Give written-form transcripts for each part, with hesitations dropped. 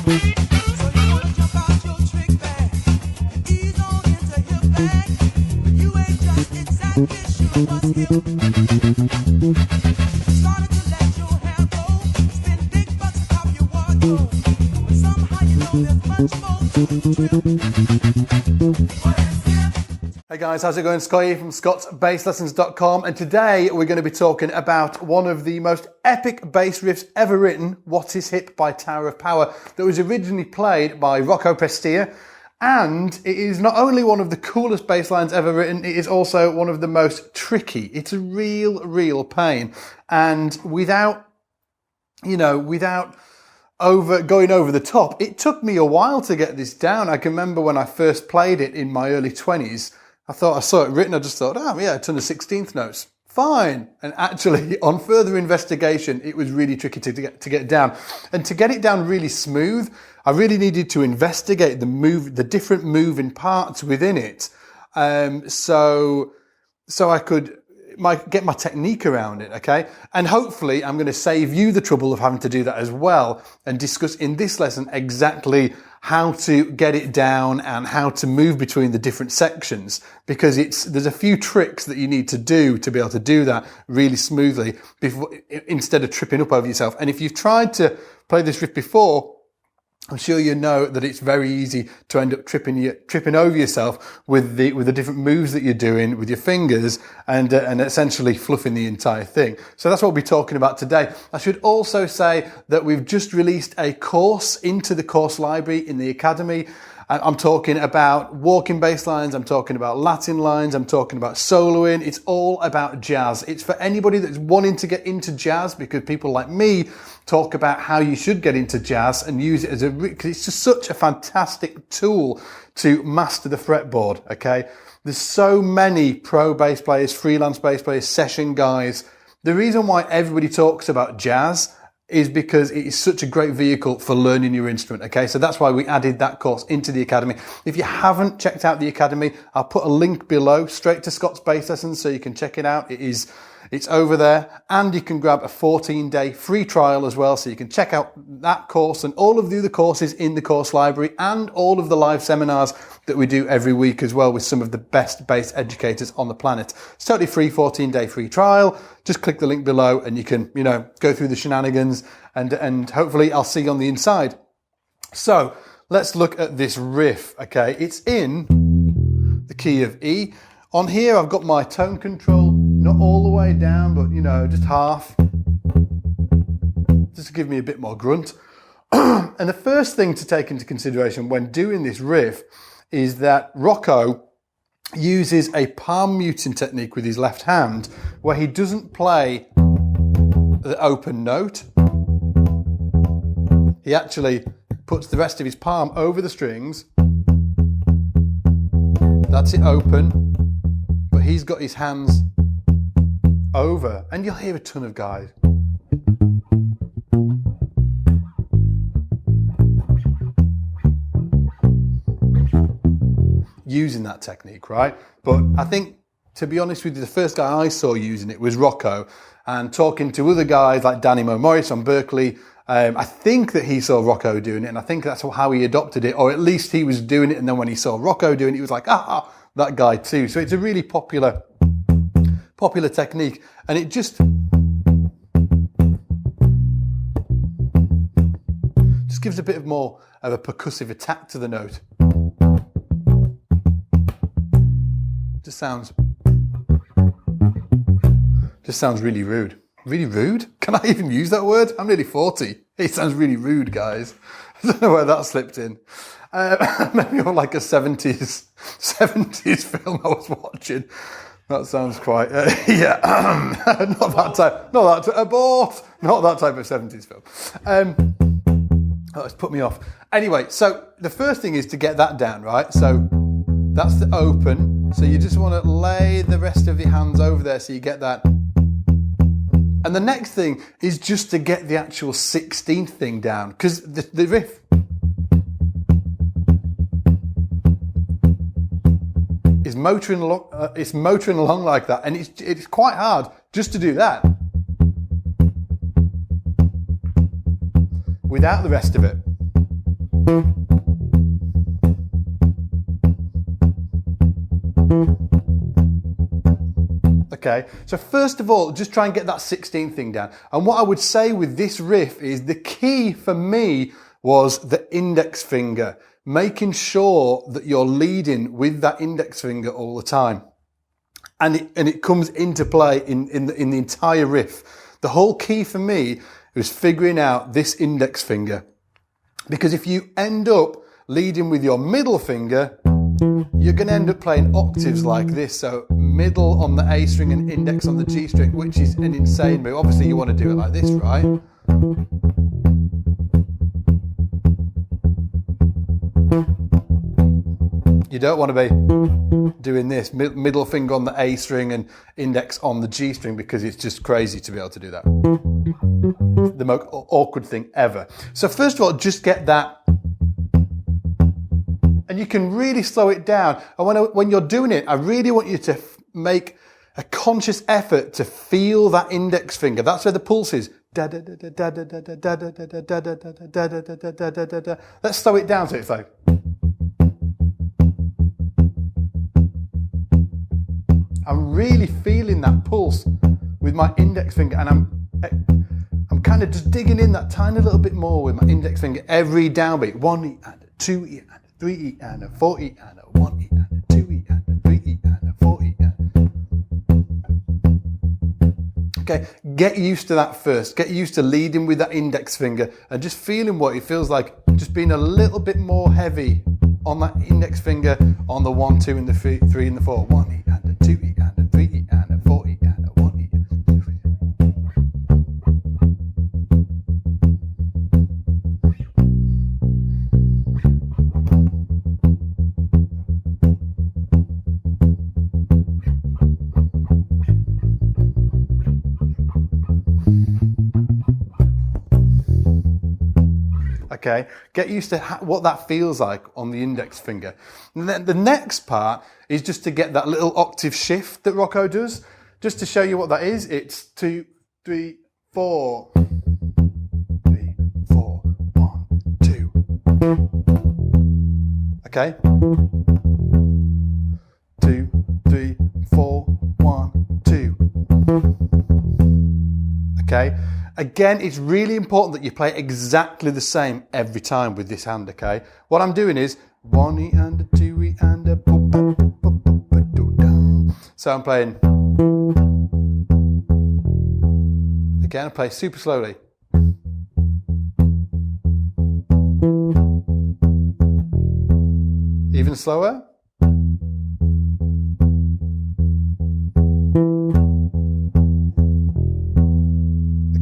Hey guys, how's it going? Scott here from scottsbasslessons.com, and today we're going to be talking about one of the most epic bass riffs ever written, What Is Hip by Tower of Power, that was originally played by Rocco Prestia, and it is not only one of the coolest bass lines ever written, it is also one of the most tricky. It's a real pain, and without going over the top, it took me a while to get this down. I can remember when I first played it in my early 20s, I thought I saw it written, I just thought, oh yeah, a ton of 16th notes, fine. And actually, on further investigation, it was really tricky to get down. And to get it down really smooth, I really needed to investigate the different moving parts within it, so I could get my technique around it, okay? And hopefully I'm going to save you the trouble of having to do that as well, and discuss in this lesson exactly how to get it down and how to move between the different sections, because there's a few tricks that you need to do to be able to do that really smoothly instead of tripping up over yourself. And if you've tried to play this riff before, I'm sure you know that it's very easy to end up tripping over yourself with the different moves that you're doing with your fingers and essentially fluffing the entire thing. So that's what we'll be talking about today. I should also say that we've just released a course into the course library in the Academy. I'm talking about walking bass lines, I'm talking about Latin lines, I'm talking about soloing. It's all about jazz. It's for anybody that's wanting to get into jazz, because people like me talk about how you should get into jazz and use it as because it's just such a fantastic tool to master the fretboard, okay? There's so many pro bass players, freelance bass players, session guys. The reason why everybody talks about jazz is because it is such a great vehicle for learning your instrument, okay? So that's why we added that course into the Academy. If you haven't checked out the Academy, I'll put a link below straight to Scott's Bass Lessons so you can check it out. It's over there, and you can grab a 14-day free trial as well, so you can check out that course and all of the other courses in the course library and all of the live seminars that we do every week as well with some of the best bass educators on the planet. It's totally free, 14-day free trial. Just click the link below and you can, go through the shenanigans and hopefully I'll see you on the inside. So let's look at this riff, okay? It's in the key of E. On here, I've got my tone control, not all the way down, but, just half, just to give me a bit more grunt. And the first thing to take into consideration when doing this riff is that Rocco uses a palm muting technique with his left hand, where he doesn't play the open note. He actually puts the rest of his palm over the strings. That's it open. But he's got his hands over, and you'll hear a ton of guys using that technique, right? But I think, to be honest with you, the first guy I saw using it was Rocco, and talking to other guys like Danny Mo Morris on Berkeley, I think that he saw Rocco doing it, and I think that's how he adopted it, or at least he was doing it, and then when he saw Rocco doing it, he was like, that guy too. So it's a really popular technique, and it just gives a bit more of a percussive attack to the note. Just sounds really rude. Really rude? Can I even use that word? I'm nearly 40. It sounds really rude, guys. I don't know where that slipped in. Maybe on like a 70s film I was watching. That sounds quite, not that type of 70s film. It's put me off. Anyway, so the first thing is to get that down, right? So that's the open. So you just want to lay the rest of your hands over there so you get that. And the next thing is just to get the actual 16th thing down, because the riff is motoring along like that, and it's quite hard just to do that without the rest of it. Okay, so first of all, just try and get that 16th thing down. And what I would say with this riff is the key for me was the index finger, making sure that you're leading with that index finger all the time. And it comes into play in the entire riff. The whole key for me was figuring out this index finger. Because if you end up leading with your middle finger, you're going to end up playing octaves like this. So middle on the A string and index on the G string, which is an insane move. Obviously you want to do it like this, right? You don't want to be doing this, middle finger on the A string and index on the G string, because it's just crazy to be able to do that. The most awkward thing ever. So first of all, just get that. And you can really slow it down. And when you're doing it, I really want you to make a conscious effort to feel that index finger. That's where the pulse is. Let's slow it down so it's like. I'm really feeling that pulse with my index finger, and I'm kind of just digging in that tiny little bit more with my index finger every downbeat. 1 E and a 2 E and a 3 E and a 4 E and a 1 E and a 2 E and a 3 E and a 4 E. Okay, get used to that first. Get used to leading with that index finger and just feeling what it feels like, just being a little bit more heavy on that index finger on the 1, 2 and the 3 and the 4. 1 E and a 2 E and a 3 E and a 4 E and a 1 E and a 2 E. Okay, get used to what that feels like on the index finger. And then the next part is just to get that little octave shift that Rocco does. Just to show you what that is, it's 2, 3, 4. 3, 4, 1, 2. Okay? 2, 3, 4, 1, 2. Okay? Again, it's really important that you play exactly the same every time with this hand, okay? What I'm doing is 1 E and a 2 E and a boop, boop, boop, boop, boop, boop, boop, boop. So I'm playing. Again, I play super slowly. Even slower.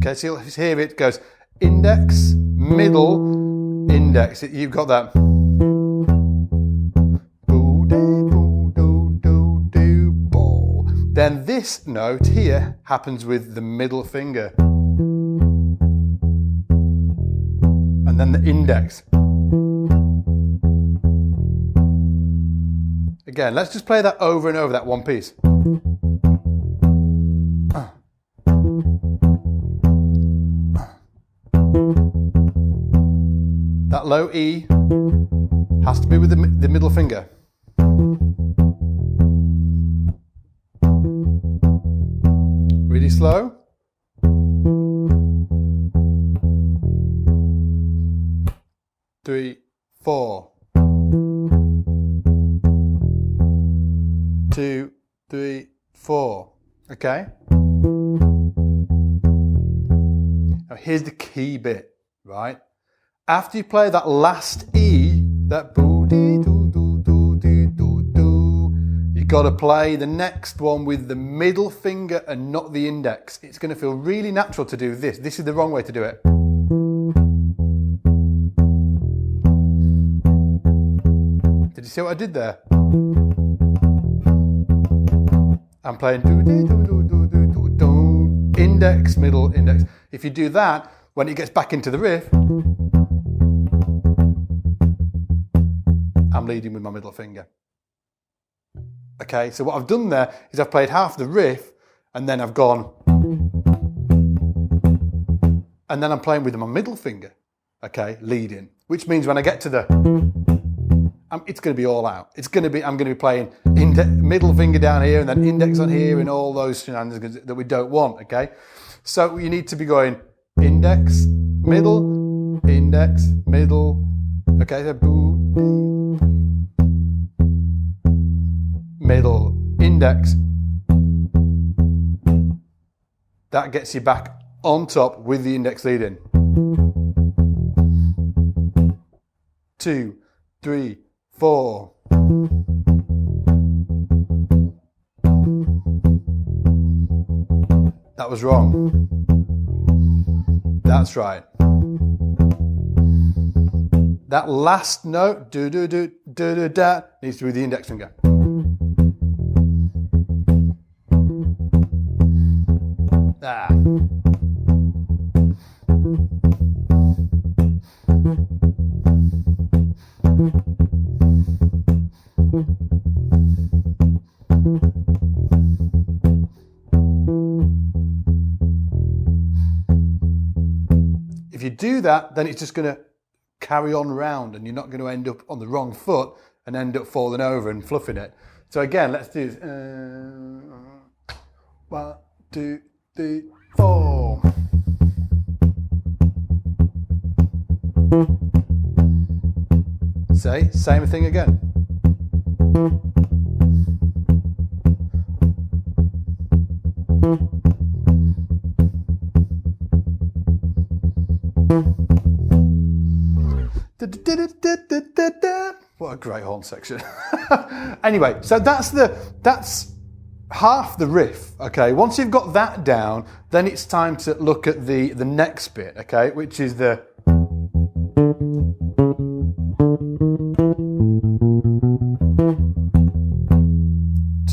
Okay, so you'll hear it goes index, middle, index. You've got that. Then this note here happens with the middle finger. And then the index. Again, let's just play that over and over, that one piece. That low E has to be with the middle finger. Really slow. Three, 4. 2, 3, 4. Okay? Now here's the key bit, right? After you play that last E, that boo-dee-doo-doo-doo-dee-doo-doo, you've got to play the next one with the middle finger and not the index. It's going to feel really natural to do this. This is the wrong way to do it. Did you see what I did there? I'm playing do-dee-doo-doo-doo-doo-doo, index, middle, index. If you do that, when it gets back into the riff, I'm leading with my middle finger. Okay, so what I've done there is I've played half the riff and then I've gone, and then I'm playing with my middle finger, okay, leading, which means when I get to the, it's going to be all out. I'm going to be playing middle finger down here and then index on here and all those shenanigans that we don't want, okay? So you need to be going index, middle, index, middle, okay, so middle, index. That gets you back on top with the index lead in. 2, 3, 4. That was wrong. That's right. That last note, do do do do do da, needs to be the index finger. Ah. If you do that, then it's just going to carry on round and you're not going to end up on the wrong foot and end up falling over and fluffing it. So again, let's do this. 1, 2, 3, 4. Say, same thing again. What a great horn section. Anyway, so that's half the riff, okay? Once you've got that down, then it's time to look at the next bit, okay? Which is the...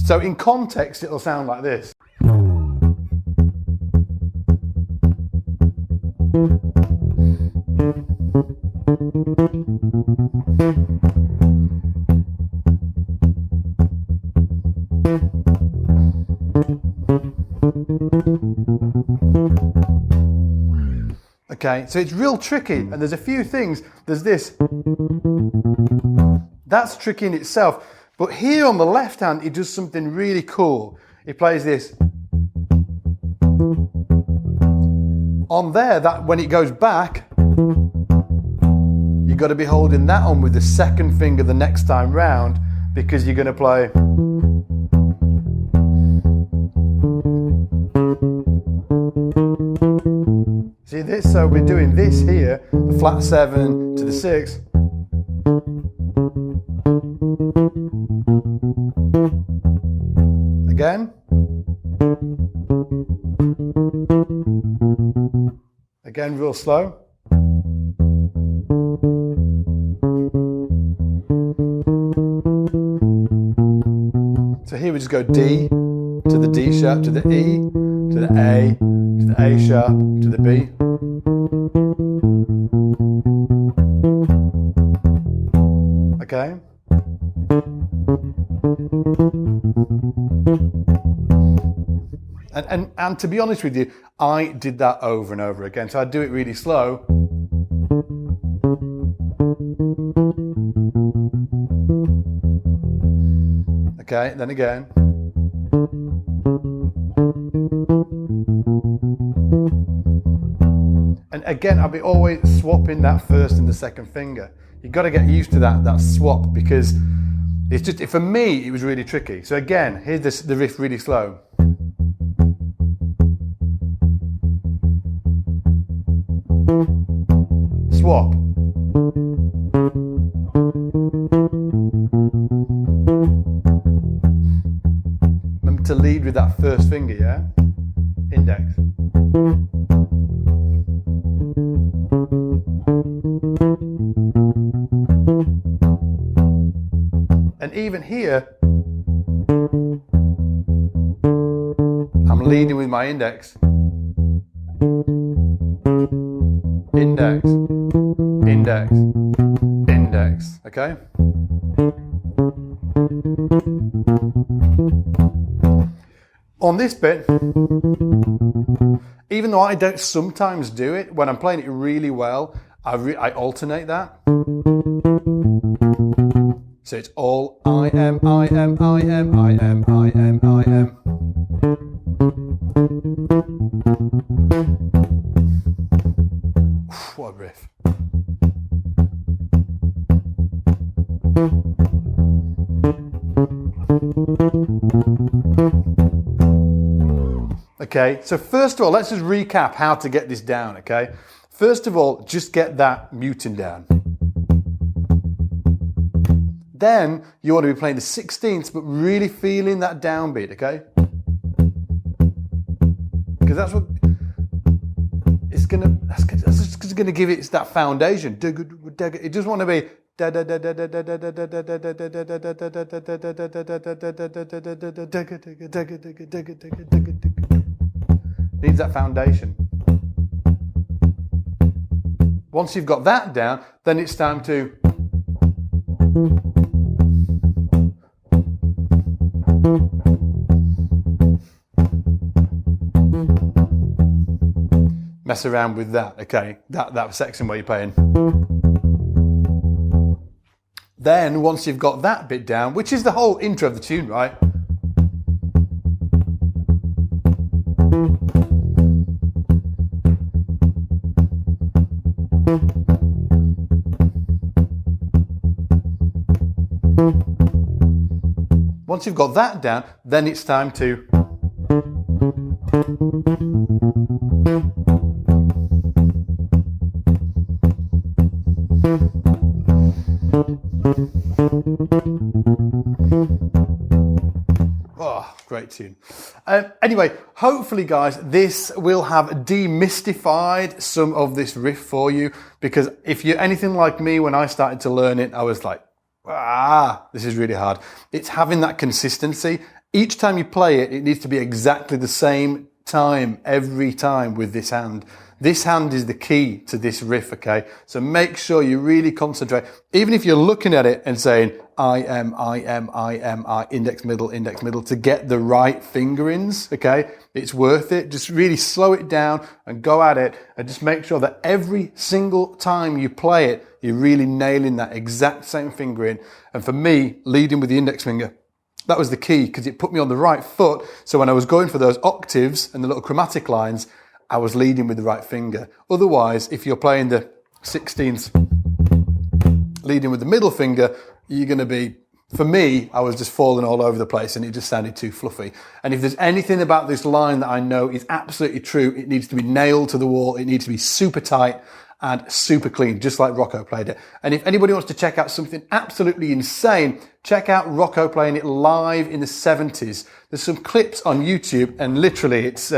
So in context, it'll sound like this. Okay, so it's real tricky, and there's a few things. There's this. That's tricky in itself. But here on the left hand, he does something really cool. He plays this. On there, that when it goes back, you've got to be holding that on with the second finger the next time round, because you're going to play. See this? So we're doing this here, the flat 7 to the 6. Again. Again, real slow. So here we just go D to the D sharp, to the E, to the A, to the A sharp, to the B. Okay. And to be honest with you, I did that over and over again. So I'd do it really slow. Okay, then again. And again, I'll be always swapping that first and the second finger. You've got to get used to that swap, because it's just, for me, it was really tricky. So again, here's the riff really slow. Swap. Remember to lead with that first finger, yeah? Index. And even here, I'm leading with my index. Index, index, index, okay? On this bit, even though I don't sometimes do it, when I'm playing it really well, I alternate that. So it's all I am, I am, I am, I am, I am, I am. What a riff. Okay, so first of all, let's just recap how to get this down, okay? First of all, just get that muting down. Then you want to be playing the 16ths, but really feeling that downbeat, okay? Because that's what it's that's gonna give it that foundation. It just want to be. Needs that foundation. Once you've got that down, then it's time to mess around with that, okay? That section where you're playing. Then, once you've got that bit down, which is the whole intro of the tune, right? Once you've got that down, then it's time to oh, great tune. Anyway, hopefully guys, this will have demystified some of this riff for you, because if you're anything like me, when I started to learn it, I was like, this is really hard. It's having that consistency. Each time you play it, it needs to be exactly the same time every time with this hand. This hand is the key to this riff, okay? So make sure you really concentrate. Even if you're looking at it and saying, I am, index, middle, to get the right fingerings, okay? It's worth it. Just really slow it down and go at it, and just make sure that every single time you play it, you're really nailing that exact same fingering. And for me, leading with the index finger, that was the key, because it put me on the right foot. So when I was going for those octaves and the little chromatic lines, I was leading with the right finger. Otherwise, if you're playing the 16ths, leading with the middle finger, you're going to be, for me, I was just falling all over the place and it just sounded too fluffy. And if there's anything about this line that I know is absolutely true, it needs to be nailed to the wall. It needs to be super tight and super clean, just like Rocco played it. And if anybody wants to check out something absolutely insane, check out Rocco playing it live in the 70s. There's some clips on YouTube, and literally it's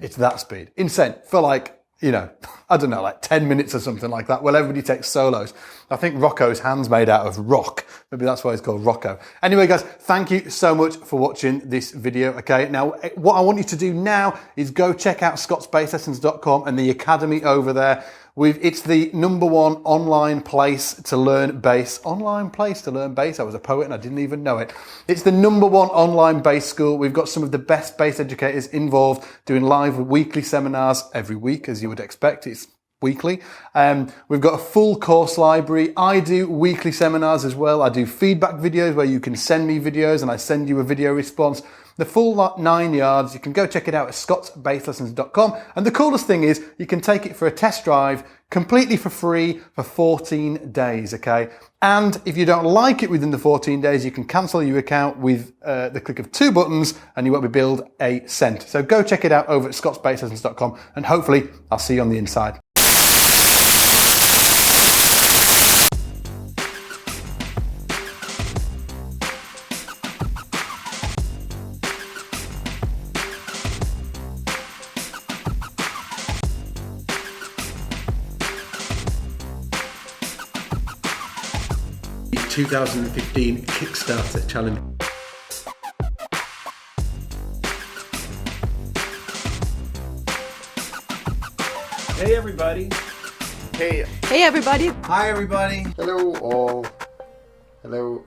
it's that speed. Insane. For like, you know, I don't know, like 10 minutes or something like that. Well, everybody takes solos. I think Rocco's hand's made out of rock. Maybe that's why it's called Rocco. Anyway, guys, thank you so much for watching this video, okay? Now, what I want you to do now is go check out scottsbasslessons.com and the academy over there. It's the #1 online place to learn bass. Online place to learn bass? I was a poet and I didn't even know it. It's the #1 online bass school. We've got some of the best bass educators involved doing live weekly seminars every week, as you would expect. It's weekly. We've got a full course library. I do weekly seminars as well. I do feedback videos where you can send me videos and I send you a video response. The full 9 yards. You can go check it out at scottsbasslessons.com. And the coolest thing is you can take it for a test drive completely for free for 14 days, okay? And if you don't like it within the 14 days, you can cancel your account with the click of 2 buttons and you won't be billed a cent. So go check it out over at scottsbasslessons.com and hopefully I'll see you on the inside. The 2015 Kickstarter challenge. Hey everybody. Hey. Hey everybody. Hi everybody. Hello all. Hello.